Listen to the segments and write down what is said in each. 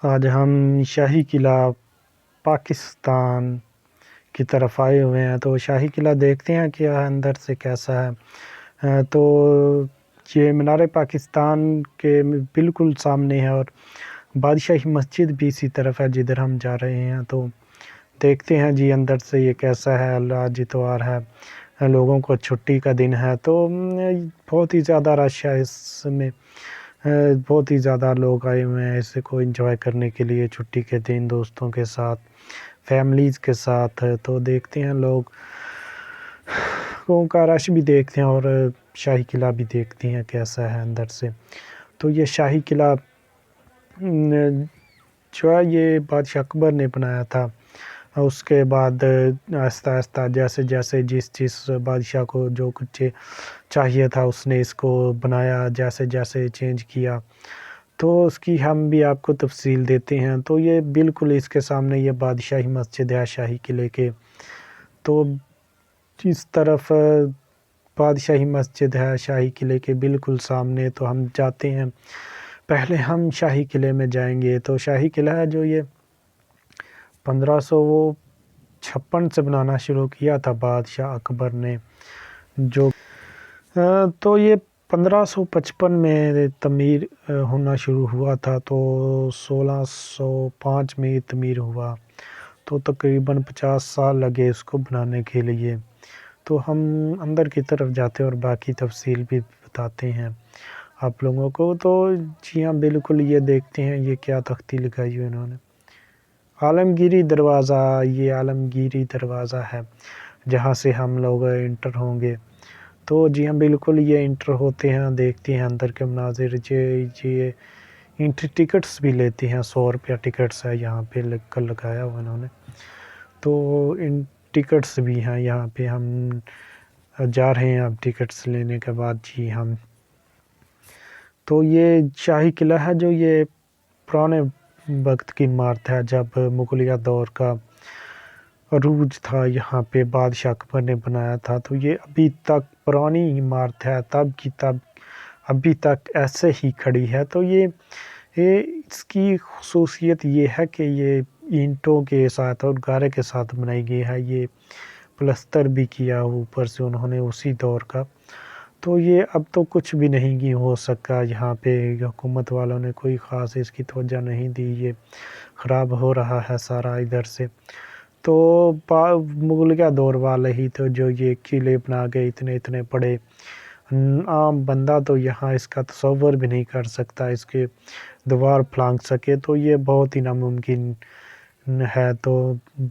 آج ہم شاہی قلعہ پاکستان کی طرف آئے ہوئے ہیں، تو شاہی قلعہ دیکھتے ہیں کہ اندر سے کیسا ہے۔ تو یہ مینار پاکستان کے بالکل سامنے ہے، اور بادشاہی مسجد بھی اسی طرف ہے جدھر ہم جا رہے ہیں۔ تو دیکھتے ہیں جی اندر سے یہ کیسا ہے۔ آج اتوار ہے، لوگوں کو چھٹی کا دن ہے، تو بہت ہی زیادہ رش ہے اس میں، بہت ہی زیادہ لوگ آئے ہوئے ہیں اس کو انجوائے کرنے کے لیے چھٹی کے دن، دوستوں کے ساتھ، فیملیز کے ساتھ۔ تو دیکھتے ہیں لوگوں کا رش بھی دیکھتے ہیں، اور شاہی قلعہ بھی دیکھتے ہیں کیسا ہے اندر سے۔ تو یہ شاہی قلعہ جو ہے یہ بادشاہ اکبر نے بنایا تھا۔ اس کے بعد آہستہ آہستہ جیسے جیسے جس بادشاہ کو جو کچھ چاہیے تھا اس نے اس کو بنایا، جیسے جیسے چینج کیا، تو اس کی ہم بھی آپ کو تفصیل دیتے ہیں۔ تو یہ بالکل اس کے سامنے یہ بادشاہی مسجد ہے شاہی قلعے کے، تو اس طرف بادشاہی مسجد ہے شاہی قلعے کے بالکل سامنے۔ تو ہم جاتے ہیں، پہلے ہم شاہی قلعے میں جائیں گے۔ تو شاہی قلعہ ہے جو یہ 1556 سے بنانا شروع کیا تھا بادشاہ اکبر نے، جو تو یہ 1555 میں تعمیر ہونا شروع ہوا تھا، تو 1605 میں یہ تعمیر ہوا، تو تقریباً 50 سال لگے اس کو بنانے کے لیے۔ تو ہم اندر کی طرف جاتے ہیں اور باقی تفصیل بھی بتاتے ہیں آپ لوگوں کو۔ تو جی ہاں بالکل یہ دیکھتے ہیں یہ کیا تختی لگائی ہوئی انہوں نے، عالمگیری دروازہ، یہ عالمگیری دروازہ ہے جہاں سے ہم لوگ انٹر ہوں گے۔ تو جی ہاں بالکل یہ انٹر ہوتے ہیں، دیکھتے ہیں اندر کے مناظر۔ یہ انٹری ٹکٹس بھی لیتے ہیں، 100 روپیہ ٹکٹس ہے یہاں پہ لگ کر لگایا ہوا انہوں نے۔ تو ان ٹکٹس بھی ہیں یہاں پہ، ہم جا رہے ہیں اب ٹکٹس لینے کے بعد جی ہم۔ تو یہ شاہی قلعہ ہے جو یہ پرانے وقت کی عمارت ہے، جب مغلیہ دور کا عروج تھا یہاں پہ بادشاہ اکبر نے بنایا تھا۔ تو یہ ابھی تک پرانی عمارت ہے، تب کی تب ابھی تک ایسے ہی کھڑی ہے۔ تو یہ اس کی خصوصیت یہ ہے کہ یہ اینٹوں کے ساتھ اور گارے کے ساتھ بنائی گئی ہے، یہ پلستر بھی کیا اوپر سے انہوں نے اسی دور کا۔ تو یہ اب تو کچھ بھی نہیں ہو سکا یہاں پہ، حکومت والوں نے کوئی خاص اس کی توجہ نہیں دی، یہ خراب ہو رہا ہے سارا ادھر سے۔ تو مغلیہ دور والے ہی تو جو یہ قلعے بنا گئے اتنے اتنے بڑے، عام بندہ تو یہاں اس کا تصور بھی نہیں کر سکتا اس کے دیوار پھلانگ سکے، تو یہ بہت ہی ناممکن ہے۔ تو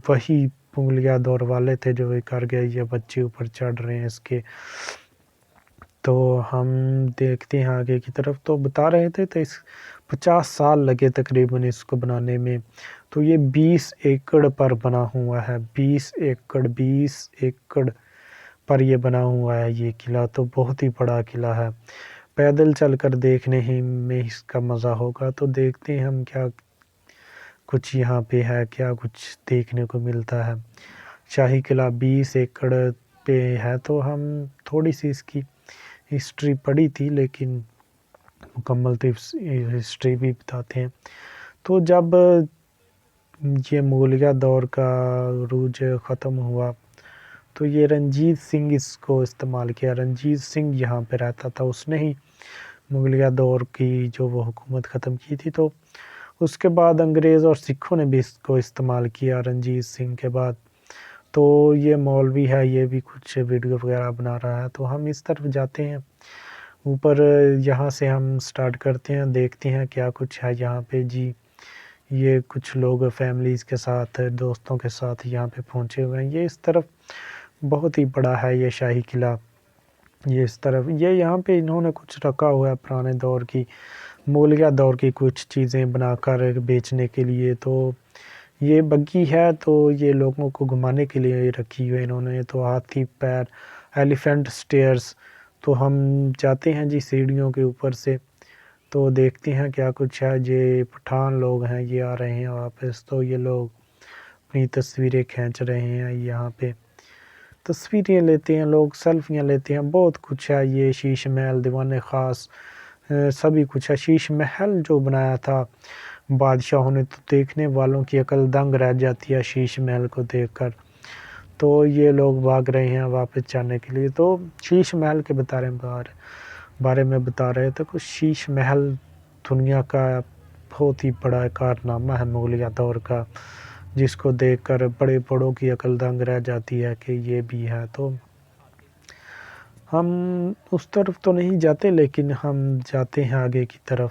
وہی مغلیہ دور والے تھے جو یہ کر گئے، یہ بچے اوپر چڑھ رہے ہیں اس کے۔ تو ہم دیکھتے ہیں آگے کی طرف، تو بتا رہے تھے تو اس 50 سال لگے تقریباً اس کو بنانے میں۔ تو یہ 20 ایکڑ پر بنا ہوا ہے، 20 ایکڑ پر یہ بنا ہوا ہے یہ قلعہ، تو بہت ہی بڑا قلعہ ہے، پیدل چل کر دیکھنے ہی میں اس کا مزہ ہوگا۔ تو دیکھتے ہیں ہم کیا کچھ یہاں پہ ہے، کیا کچھ دیکھنے کو ملتا ہے۔ شاہی قلعہ 20 ایکڑ پہ ہے، تو ہم تھوڑی سی اس کی ہسٹری پڑھی تھی، لیکن مکمل تو ہسٹری بھی بتاتے ہیں۔ تو جب یہ مغلیہ دور کا عروج ختم ہوا تو یہ رنجیت سنگھ اس کو استعمال کیا، رنجیت سنگھ یہاں پہ رہتا تھا، اس نے ہی مغلیہ دور کی جو وہ حکومت ختم کی تھی۔ تو اس کے بعد انگریز اور سکھوں نے بھی اس کو استعمال کیا رنجیت سنگھ کے بعد۔ تو یہ مولوی ہے، یہ بھی کچھ ویڈیو وغیرہ بنا رہا ہے۔ تو ہم اس طرف جاتے ہیں اوپر، یہاں سے ہم سٹارٹ کرتے ہیں، دیکھتے ہیں کیا کچھ ہے یہاں پہ جی۔ یہ کچھ لوگ فیملیز کے ساتھ، دوستوں کے ساتھ یہاں پہ پہنچے ہوئے ہیں۔ یہ اس طرف بہت ہی بڑا ہے یہ شاہی قلعہ، یہ اس طرف یہ یہاں پہ انہوں نے کچھ رکھا ہوا ہے پرانے دور کی، مغلیہ دور کی کچھ چیزیں بنا کر بیچنے کے لیے۔ تو یہ بگی ہے، تو یہ لوگوں کو گھمانے کے لیے رکھی ہوئی انہوں نے۔ تو ہاتھی پیر، ایلیفینٹ سٹیئرز، تو ہم جاتے ہیں جی سیڑھیوں کے اوپر سے، تو دیکھتے ہیں کیا کچھ ہے۔ یہ پٹھان لوگ ہیں، یہ آ رہے ہیں واپس، تو یہ لوگ اپنی تصویریں کھینچ رہے ہیں، یہاں پہ تصویریں لیتے ہیں لوگ، سیلفیاں لیتے ہیں، بہت کچھ ہے۔ یہ شیش محل، دیوان خاص، سبھی کچھ ہے۔ شیش محل جو بنایا تھا بادشاہوں نے تو دیکھنے والوں کی عقل دنگ رہ جاتی ہے شیش محل کو دیکھ کر۔ تو یہ لوگ بھاگ رہے ہیں واپس جانے کے لیے۔ تو شیش محل کے بارے میں بتا رہے تھے کچھ۔ شیش محل دنیا کا بہت ہی بڑا کارنامہ ہے مغلیہ دور کا، جس کو دیکھ کر بڑے بڑوں کی عقل دنگ رہ جاتی ہے کہ یہ بھی ہے۔ تو ہم اس طرف تو نہیں جاتے، لیکن ہم جاتے ہیں آگے کی طرف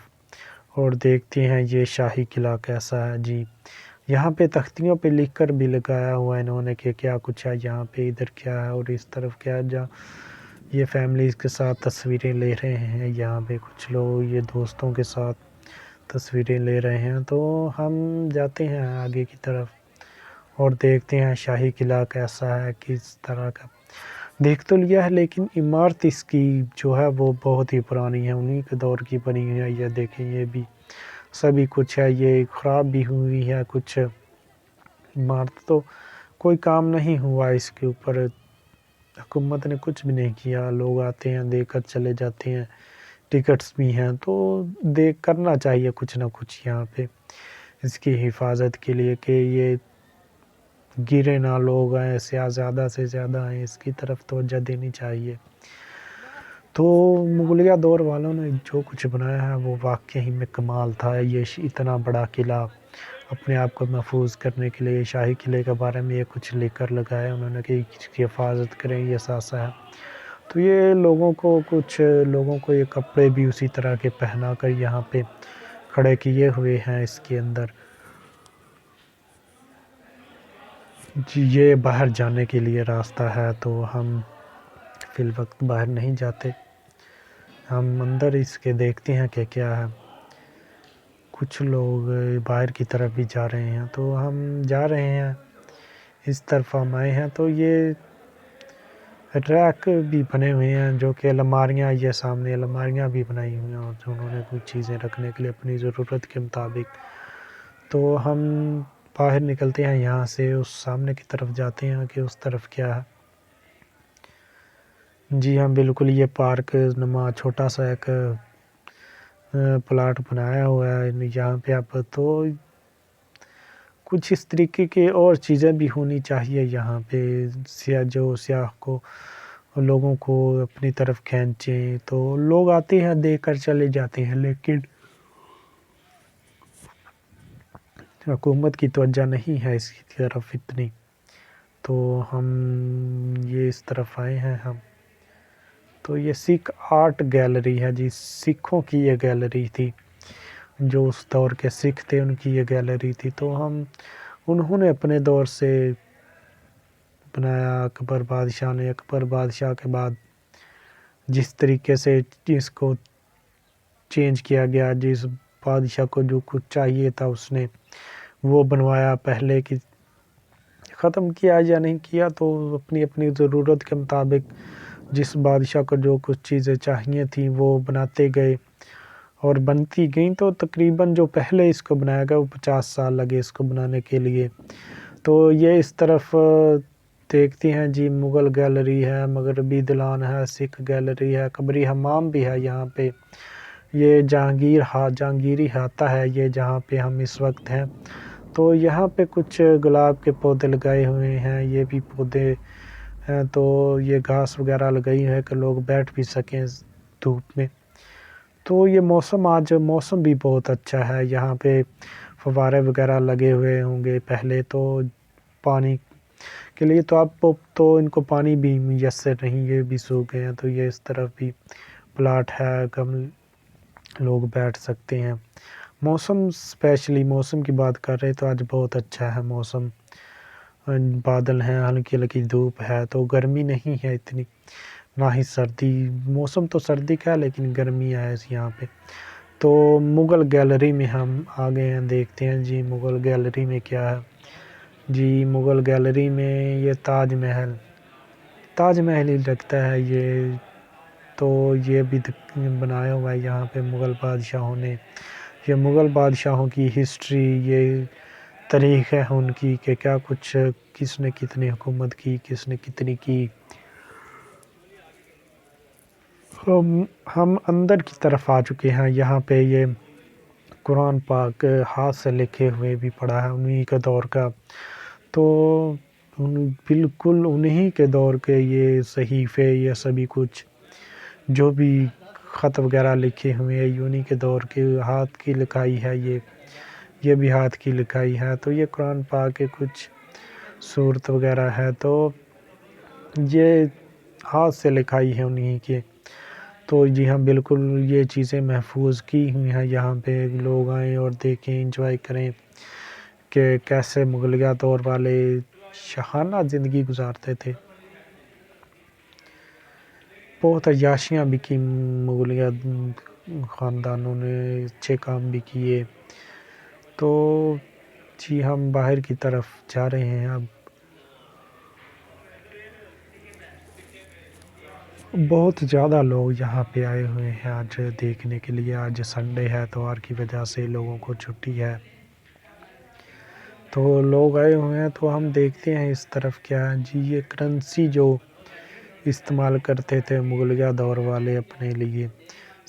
اور دیکھتے ہیں یہ شاہی قلعہ کیسا ہے جی۔ یہاں پہ تختیوں پہ لکھ کر بھی لگایا ہوا ہے انہوں نے کہ کیا کچھ ہے یہاں پہ، ادھر کیا ہے اور اس طرف کیا ہے۔ جہاں یہ فیملیز کے ساتھ تصویریں لے رہے ہیں، یہاں پہ کچھ لوگ یہ دوستوں کے ساتھ تصویریں لے رہے ہیں۔ تو ہم جاتے ہیں آگے کی طرف اور دیکھتے ہیں شاہی قلعہ کیسا ہے، کس طرح کا۔ دیکھ تو لیا ہے لیکن عمارت اس کی جو ہے وہ بہت ہی پرانی ہے، انہی کے دور کی بنی ہوئی ہے۔ یہ دیکھیں یہ بھی سبھی کچھ ہے، یہ خراب بھی ہوئی ہے کچھ عمارت، تو کوئی کام نہیں ہوا اس کے اوپر، حکومت نے کچھ بھی نہیں کیا۔ لوگ آتے ہیں دیکھ کر چلے جاتے ہیں، ٹکٹس بھی ہیں، تو دیکھ کرنا چاہیے کچھ نہ کچھ یہاں پہ اس کی حفاظت کے لیے کہ یہ گرے نہ، لوگ آئیں زیادہ سے زیادہ آئیں، اس کی طرف توجہ دینی چاہیے۔ تو مغلیہ دور والوں نے جو کچھ بنایا ہے وہ واقعی میں کمال تھا۔ یہ اتنا بڑا قلعہ اپنے آپ کو محفوظ کرنے کے لیے شاہی قلعے کے بارے میں یہ کچھ لکھ کر لگایا انہوں نے کہ اس کی حفاظت کریں، یہ ساسا ہے۔ تو یہ کچھ لوگوں کو یہ کپڑے بھی اسی طرح کے پہنا کر یہاں پہ کھڑے کیے ہوئے ہیں اس کے اندر جی۔ یہ باہر جانے کے لیے راستہ ہے، تو ہم فی الوقت باہر نہیں جاتے، ہم اندر اس کے دیکھتے ہیں کہ کیا ہے۔ کچھ لوگ باہر کی طرف بھی جا رہے ہیں، تو ہم جا رہے ہیں اس طرف ہم آئے ہیں۔ تو یہ ریک بھی بنے ہوئے ہیں جو کہ الماریاں، یہ سامنے الماریاں بھی بنائی ہوئی ہیں اور انہوں نے کچھ چیزیں رکھنے کے لیے اپنی ضرورت کے مطابق۔ تو ہم باہر نکلتے ہیں یہاں سے، اس سامنے کی طرف جاتے ہیں کہ اس طرف کیا ہے۔ جی ہاں بالکل، یہ پارک نما چھوٹا سا ایک پلاٹ بنایا ہوا ہے یہاں پہ اب۔ تو کچھ اس طریقے کے اور چیزیں بھی ہونی چاہیے یہاں پہ، سیاح کو، لوگوں کو اپنی طرف کھینچیں۔ تو لوگ آتے ہیں دیکھ کر چلے جاتے ہیں، لیکن حکومت کی توجہ نہیں ہے اس کی طرف اتنی۔ تو ہم یہ اس طرف آئے ہیں ہم۔ تو یہ سکھ آرٹ گیلری ہے جی، سکھوں کی یہ گیلری تھی، جو اس دور کے سکھ تھے ان کی یہ گیلری تھی۔ تو انہوں نے اپنے دور سے بنایا، اکبر بادشاہ نے، اکبر بادشاہ کے بعد جس طریقے سے اس کو چینج کیا گیا، جس بادشاہ کو جو کچھ چاہیے تھا اس نے وہ بنوایا، پہلے کی ختم کیا یا نہیں کیا، تو اپنی اپنی ضرورت کے مطابق جس بادشاہ کو جو کچھ چیزیں چاہیے تھیں وہ بناتے گئے اور بنتی گئیں۔ تو تقریباً جو پہلے اس کو بنایا گیا وہ 50 سال لگے اس کو بنانے کے لیے۔ تو یہ اس طرف دیکھتے ہیں جی، مغل گیلری ہے، مغربی دلان ہے، سکھ گیلری ہے، قبری حمام بھی ہے یہاں پہ۔ یہ جہانگیری ہاتھا ہے یہ جہاں پہ ہم اس وقت ہیں۔ تو یہاں پہ کچھ گلاب کے پودے لگائے ہوئے ہیں، یہ بھی پودے ہیں، تو یہ گھاس وغیرہ لگائی ہے کہ لوگ بیٹھ بھی سکیں دھوپ میں۔ تو یہ آج موسم بھی بہت اچھا ہے، یہاں پہ فوارے وغیرہ لگے ہوئے ہوں گے پہلے تو پانی کے لیے، تو اب تو ان کو پانی بھی میسر نہیں، یہ بھی سوکھ گئے ہیں۔ تو یہ اس طرف بھی پلاٹ ہے، لوگ بیٹھ سکتے ہیں۔ اسپیشلی موسم کی بات کر رہے تو آج بہت اچھا ہے موسم، بادل ہیں، ہلکی ہلکی دھوپ ہے، تو گرمی نہیں ہے اتنی، نہ ہی سردی۔ موسم تو سردی کا ہے لیکن گرمی ہے یہاں پہ۔ تو مغل گیلری میں ہم آ گئے ہیں، دیکھتے ہیں جی مغل گیلری میں کیا ہے۔ جی مغل گیلری میں یہ تاج محل ہی لگتا ہے یہ، تو یہ بھی بنایا ہوا ہے یہاں پہ مغل بادشاہوں نے۔ یہ مغل بادشاہوں کی ہسٹری، یہ تاریخ ہے ان کی کہ کیا کچھ، کس نے کتنی حکومت کی، کس نے کتنی کی۔ ہم اندر کی طرف آ چکے ہیں، یہاں پہ یہ قرآن پاک ہاتھ سے لکھے ہوئے بھی پڑھا ہے انہی کے دور کا، تو بالکل انہی کے دور کے یہ صحیفے، یہ سبھی کچھ جو بھی خط وغیرہ لکھے ہوئے ہیں انہی کے دور کے ہاتھ کی لکھائی ہے، یہ بھی ہاتھ کی لکھائی ہے۔ تو یہ قرآن پاک کے کچھ صورت وغیرہ ہے تو یہ ہاتھ سے لکھائی ہے انہی کے۔ تو جی ہاں بالکل یہ چیزیں محفوظ کی ہوئی ہیں، یہاں پہ لوگ آئیں اور دیکھیں، انجوائے کریں کہ کیسے مغلیہ دور والے شاہانہ زندگی گزارتے تھے۔ بہت عیاشیاں بھی کی مغلیہ خاندانوں نے، اچھے کام بھی کیے۔ تو جی ہم باہر کی طرف جا رہے ہیں اب۔ بہت زیادہ لوگ یہاں پہ آئے ہوئے ہیں آج دیکھنے کے لیے، آج سنڈے ہے، اتوار کی وجہ سے لوگوں کو چھٹی ہے، تو لوگ آئے ہوئے ہیں۔ تو ہم دیکھتے ہیں اس طرف کیا ہے جی، یہ کرنسی جو استعمال کرتے تھے مغلیہ دور والے اپنے لیے،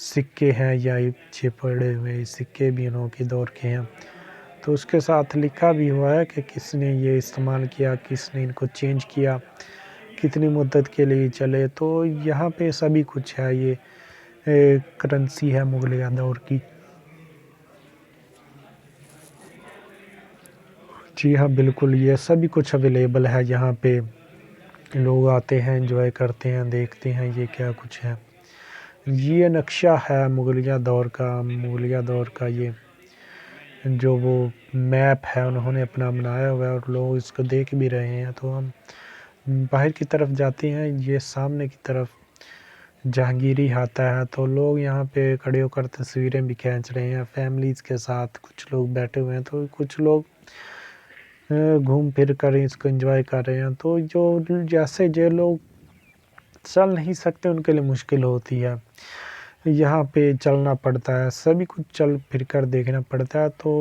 سکے ہیں یا یہ پڑے ہوئے سکے بھی انہوں کے دور کے ہیں، تو اس کے ساتھ لکھا بھی ہوا ہے کہ کس نے یہ استعمال کیا، کس نے ان کو چینج کیا، کتنی مدت کے لیے چلے۔ تو یہاں پہ سبھی کچھ ہے، یہ کرنسی ہے مغلیہ دور کی۔ جی ہاں بالکل یہ سبھی کچھ اویلیبل ہے یہاں پہ، لوگ آتے ہیں، انجوائے کرتے ہیں، دیکھتے ہیں یہ کیا کچھ ہے۔ یہ نقشہ ہے مغلیہ دور کا یہ جو وہ میپ ہے انہوں نے اپنا بنایا ہوا ہے، اور لوگ اس کو دیکھ بھی رہے ہیں۔ تو ہم باہر کی طرف جاتے ہیں، یہ سامنے کی طرف جہانگیری آتا ہے، تو لوگ یہاں پہ کھڑے ہو کر تصویریں بھی کھینچ رہے ہیں فیملیز کے ساتھ، کچھ لوگ بیٹھے ہوئے ہیں، تو کچھ لوگ گھوم پھر کر اس کو انجوائے کر رہے ہیں۔ تو جیسے جو لوگ چل نہیں سکتے ان کے لیے مشکل ہوتی ہے، یہاں پہ چلنا پڑتا ہے، سبھی کچھ چل پھر کر دیکھنا پڑتا ہے۔ تو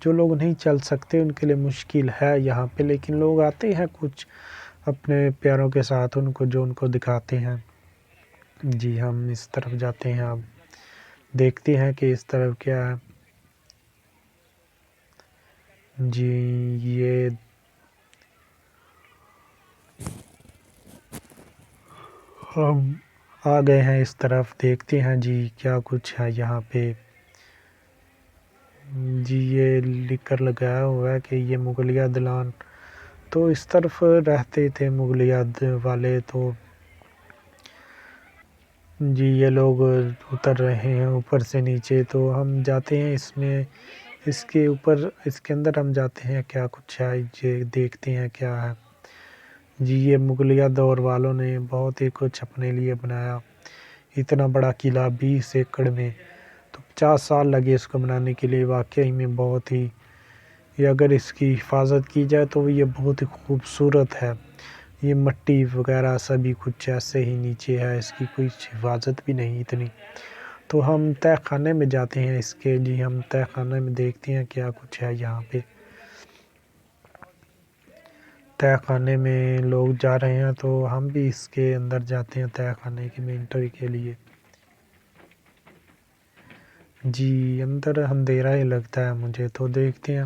جو لوگ نہیں چل سکتے ان کے لیے مشکل ہے یہاں پہ، لیکن لوگ آتے ہیں کچھ اپنے پیاروں کے ساتھ، ان کو دکھاتے ہیں۔ جی ہم اس طرف جاتے ہیں، اب دیکھتے ہیں کہ اس طرف کیا ہے۔ جی یہ ہم آ گئے ہیں اس طرف، دیکھتے ہیں جی کیا کچھ ہے یہاں پہ۔ جی یہ لکھ کر لگایا ہوا ہے کہ یہ مغلیہ دلان، تو اس طرف رہتے تھے مغلیہ والے۔ تو جی یہ لوگ اتر رہے ہیں اوپر سے نیچے، تو ہم جاتے ہیں اس میں، اس کے اوپر، اس کے اندر ہم جاتے ہیں، کیا کچھ ہے یہ دیکھتے ہیں کیا ہے۔ جی یہ مغلیہ دور والوں نے بہت ہی کچھ اپنے لیے بنایا، اتنا بڑا قلعہ 20 ایکڑ میں، تو 50 سال لگے اس کو بنانے کے لیے، واقعی میں بہت ہی، یہ اگر اس کی حفاظت کی جائے تو یہ بہت ہی خوبصورت ہے۔ یہ مٹی وغیرہ سبھی کچھ ایسے ہی نیچے ہے، اس کی کوئی حفاظت بھی نہیں اتنی۔ تو ہم تہہ خانے میں جاتے ہیں اس کے، جی ہم تہہ خانے میں دیکھتے ہیں کیا کچھ ہے یہاں پہ۔ تہہ خانے میں لوگ جا رہے ہیں، تو ہم بھی اس کے اندر جاتے ہیں تہہ خانے کی میں انٹری کے لیے۔ جی اندر اندھیرا ہی لگتا ہے مجھے، تو دیکھتے ہیں،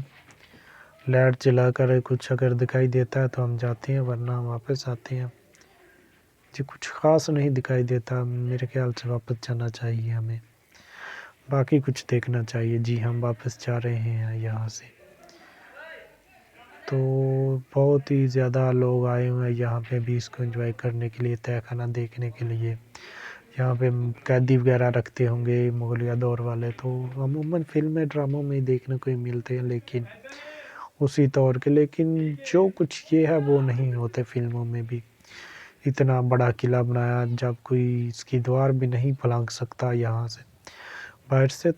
لائٹ جلا کر کچھ اگر دکھائی دیتا ہے تو ہم جاتے ہیں، ورنہ ہم واپس آتے ہیں۔ جی کچھ خاص نہیں دکھائی دیتا، میرے خیال سے واپس جانا چاہیے ہمیں، باقی کچھ دیکھنا چاہیے۔ جی ہم واپس جا رہے ہیں یہاں سے۔ تو بہت ہی زیادہ لوگ آئے ہوئے ہیں یہاں پہ بھی اس کو انجوائے کرنے کے لیے، تہہ خانہ دیکھنے کے لیے۔ یہاں پہ قیدی وغیرہ رکھتے ہوں گے مغلیہ دور والے، تو عموماً فلمیں ڈراموں میں دیکھنے کو ہی ملتے ہیں، لیکن اسی طور کے، لیکن جو کچھ یہ ہے وہ نہیں ہوتے فلموں میں بھی۔ اتنا بڑا قلعہ بنایا، جب کوئی اس کی دیوار بھی نہیں پھلانگ سکتا یہاں سے باہر سے،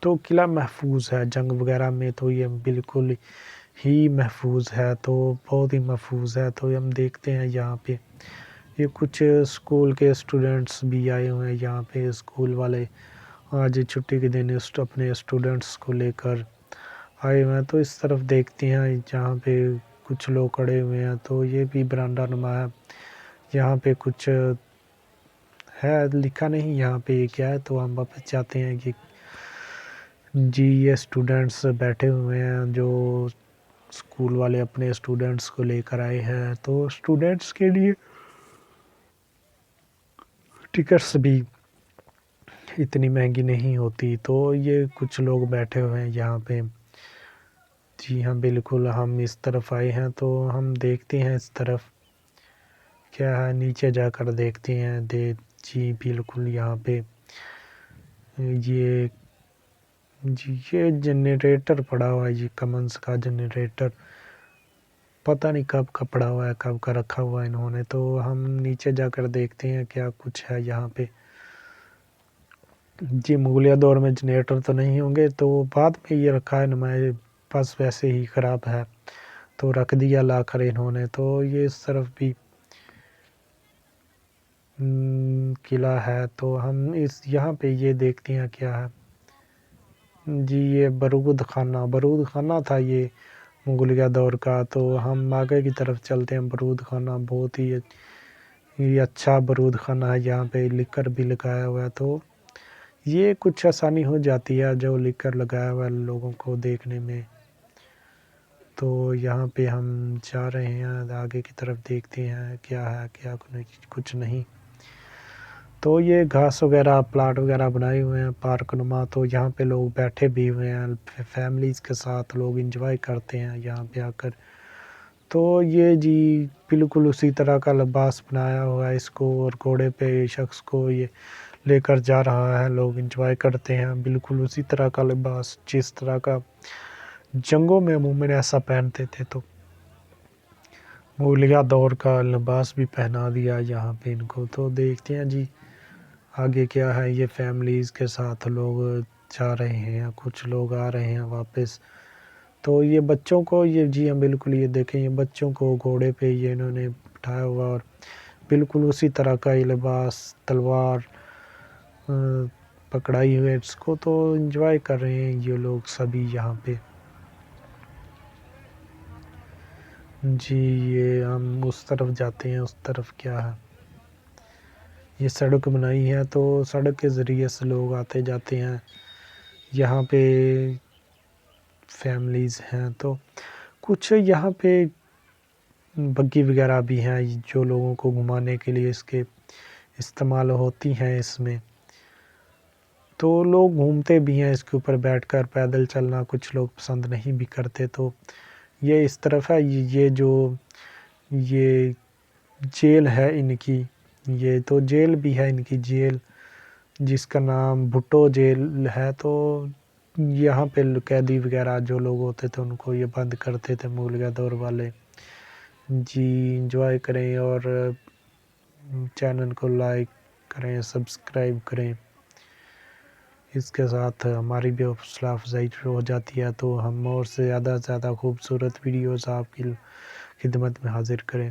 تو قلعہ محفوظ ہے، جنگ وغیرہ میں تو یہ بالکل ہی محفوظ ہے، تو بہت ہی محفوظ ہے۔ تو ہم دیکھتے ہیں یہاں پہ یہ کچھ اسکول کے اسٹوڈنٹس بھی آئے ہوئے ہیں یہاں پہ، اسکول والے آج چھٹی کے دن اپنے اسٹوڈنٹس کو لے کر آئے ہوئے ہیں۔ تو اس طرف دیکھتے ہیں جہاں پہ کچھ لوگ کھڑے ہوئے ہیں، تو یہ بھی برانڈا نما ہے، یہاں پہ کچھ ہے لکھا نہیں یہاں پہ یہ کیا ہے، تو ہم واپس جاتے ہیں کہ جی یہ اسٹوڈنٹس بیٹھے ہوئے ہیں جو اسکول والے اپنے اسٹوڈنٹس کو لے کر آئے ہیں، تو اسٹوڈنٹس کے لیے ٹکٹس بھی اتنی مہنگی نہیں ہوتی، تو یہ کچھ لوگ بیٹھے ہوئے ہیں یہاں پہ۔ جی ہاں بالکل، ہم اس طرف آئے ہیں تو ہم دیکھتے ہیں اس طرف کیا ہے، نیچے جا کر دیکھتے ہیں۔ جی بالکل یہاں پہ یہ جی یہ جنریٹر پڑا ہوا ہے، یہ کمنس کا جنریٹر پتہ نہیں کب کا پڑا ہوا ہے، کب کا رکھا ہوا ہے انہوں نے، تو ہم نیچے جا کر دیکھتے ہیں کیا کچھ ہے یہاں پہ۔ جی مغلیہ دور میں جنریٹر تو نہیں ہوں گے، تو بعد میں یہ رکھا ہے، ہمارے پاس ویسے ہی خراب ہے تو رکھ دیا لا کر انہوں نے۔ تو یہ اس طرف بھی قلعہ ہے، تو ہم یہاں پہ یہ دیکھتے ہیں کیا ہے۔ جی یہ برود خانہ تھا یہ مغلیہ دور کا، تو ہم آگے کی طرف چلتے ہیں۔ برود خانہ بہت ہی اچھا برود خانہ ہے، یہاں پہ لکھ کر بھی لگایا ہوا ہے، تو یہ کچھ آسانی ہو جاتی ہے جو لکھ کر لگایا ہوا ہے لوگوں کو دیکھنے میں۔ تو یہاں پہ ہم جا رہے ہیں، آگے کی طرف دیکھتے ہیں کیا ہے، کیا کچھ نہیں۔ تو یہ گھاس وغیرہ پلاٹ وغیرہ بنائے ہوئے ہیں پارک نما، تو یہاں پہ لوگ بیٹھے بھی ہوئے ہیں، فیملیز کے ساتھ لوگ انجوائے کرتے ہیں یہاں پہ آ کر۔ تو یہ جی بالکل اسی طرح کا لباس بنایا ہوا ہے اس کو، اور گھوڑے پہ شخص کو یہ لے کر جا رہا ہے، لوگ انجوائے کرتے ہیں بالکل اسی طرح کا لباس جس طرح کا جنگوں میں عموماً ایسا پہنتے تھے، تو مغلیہ دور کا لباس بھی پہنا دیا یہاں پہ ان کو۔ تو دیکھتے ہیں جی آگے کیا ہے۔ یہ فیملیز کے ساتھ لوگ جا رہے ہیں، کچھ لوگ آ رہے ہیں واپس۔ تو یہ بچوں کو جی ہم بالکل یہ دیکھیں، یہ بچوں کو گھوڑے پہ یہ انہوں نے بٹھایا ہوا، اور بالکل اسی طرح کا یہ لباس، تلوار پکڑائی ہوئے اس کو، تو انجوائے کر رہے ہیں یہ لوگ سبھی یہاں پہ۔ جی یہ ہم اس طرف جاتے ہیں، اس طرف کیا ہے، یہ سڑک بنائی ہے، تو سڑک کے ذریعے سے لوگ آتے جاتے ہیں یہاں پہ، فیملیز ہیں، تو کچھ یہاں پہ بگی وغیرہ بھی ہیں جو لوگوں کو گھمانے کے لیے اس کے استعمال ہوتی ہیں اس میں، تو لوگ گھومتے بھی ہیں اس کے اوپر بیٹھ کر، پیدل چلنا کچھ لوگ پسند نہیں بھی کرتے۔ تو یہ اس طرف ہے، یہ جیل ہے ان کی، یہ تو جیل بھی ہے ان کی، جیل جس کا نام بھٹو جیل ہے۔ تو یہاں پہ قیدی وغیرہ جو لوگ ہوتے تھے ان کو یہ بند کرتے تھے مغلیہ دور والے۔ جی انجوائے کریں، اور چینل کو لائک کریں، سبسکرائب کریں، اس کے ساتھ ہماری بھی حوصلہ افزائی ہو جاتی ہے، تو ہم اور سے زیادہ خوبصورت ویڈیوز آپ کی خدمت میں حاضر کریں۔